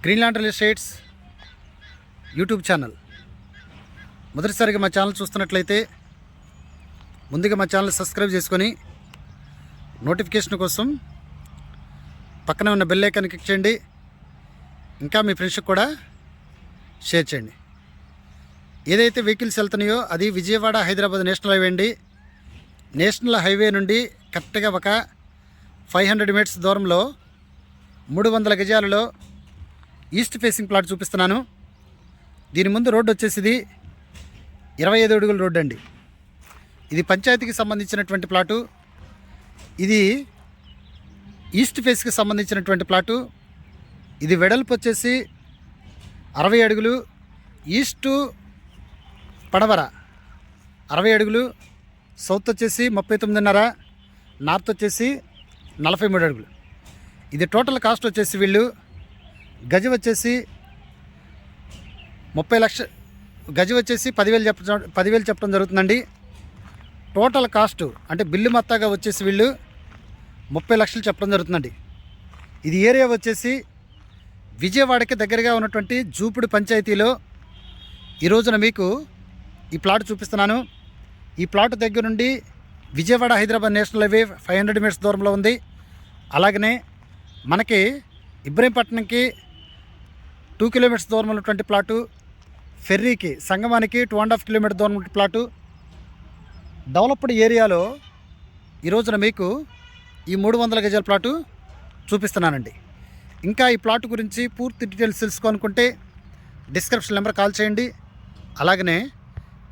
Greenland real estates YouTube channel మొదటిసారిగా మా channel చూస్తున్నట్లయితే ముందుగా మా ఛానల్ సబ్స్క్రైబ్ చేసుకొని నోటిఫికేషన్ కోసం పక్కనే ఉన్న బెల్ ఐకాన్ క్లిక్ చేయండి. ఇంకా మీ ఫ్రెండ్స్కి కూడా షేర్ చేయండి. ఏదైతే వెహికల్స్ వెళ్తున్నాయో అది విజయవాడ హైదరాబాద్ నేషనల్ హైవే అండి. నేషనల్ హైవే నుండి కరెక్ట్గా ఒక 500 మీటర్స్ దూరంలో 300 గజాలలో ఈస్ట్ ఫేసింగ్ ప్లాట్ చూపిస్తున్నాను. దీని ముందు రోడ్డు వచ్చేసి 25 అడుగుల రోడ్డు అండి. ఇది పంచాయతీకి సంబంధించినటువంటి ప్లాటు. ఇది ఈస్ట్ ఫేస్కి సంబంధించినటువంటి ప్లాటు. ఇది వెడల్పు వచ్చేసి 60 అడుగులు, ఈస్టు పడవర 60 అడుగులు, సౌత్ వచ్చేసి 39.5, నార్త్ వచ్చేసి 43 అడుగులు. ఇది టోటల్ కాస్ట్ వచ్చేసి వీళ్ళు గజ వచ్చేసి 30 లక్షలు, గజ వచ్చేసి 10,000 చెప్పడం జరుగుతుందండి. టోటల్ కాస్ట్ అంటే బిల్లు మొత్తంగా వచ్చేసి వీళ్ళు 30 లక్షలు చెప్పడం జరుగుతుందండి. ఇది ఏరియా వచ్చేసి విజయవాడకి దగ్గరగా ఉన్నటువంటి జూపుడు పంచాయతీలో ఈ రోజున మీకు ఈ ప్లాట్ చూపిస్తున్నాను. ఈ ప్లాట్ దగ్గర నుండి Vijayawada Hyderabad national highway 500 meters దూరంలో ఉంది. అలాగనే మనకి ఇబ్రహీంపట్నంకి 2 కిలోమీటర్స్ దూరం ఉన్నటువంటి ప్లాటు, ఫెర్రీకి సంగమానికి 2.5 కిలోమీటర్ దూరం ఉన్న ప్లాటు, డెవలప్డ్ ఏరియాలో ఈ రోజున మీకు ఈ 300 గజాల ప్లాటు చూపిస్తున్నానండి. ఇంకా ఈ ప్లాట్ గురించి పూర్తి డీటెయిల్స్ తెలుసుకోవాలనుకుంటే డిస్క్రిప్షన్ నెంబర్ కాల్ చేయండి. అలాగనే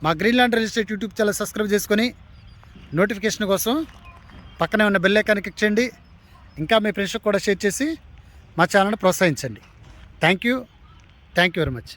మా Greenland real estate YouTube channel subscribe చేసుకొని నోటిఫికేషన్ కోసం పక్కనే ఉన్న బెల్ ఐకాన్ క్లిక్ చేయండి. ఇంకా మీ ఫ్రెండ్స్కి కూడా షేర్ చేసి మా ఛానల్ని ప్రోత్సహించండి. Thank you very much.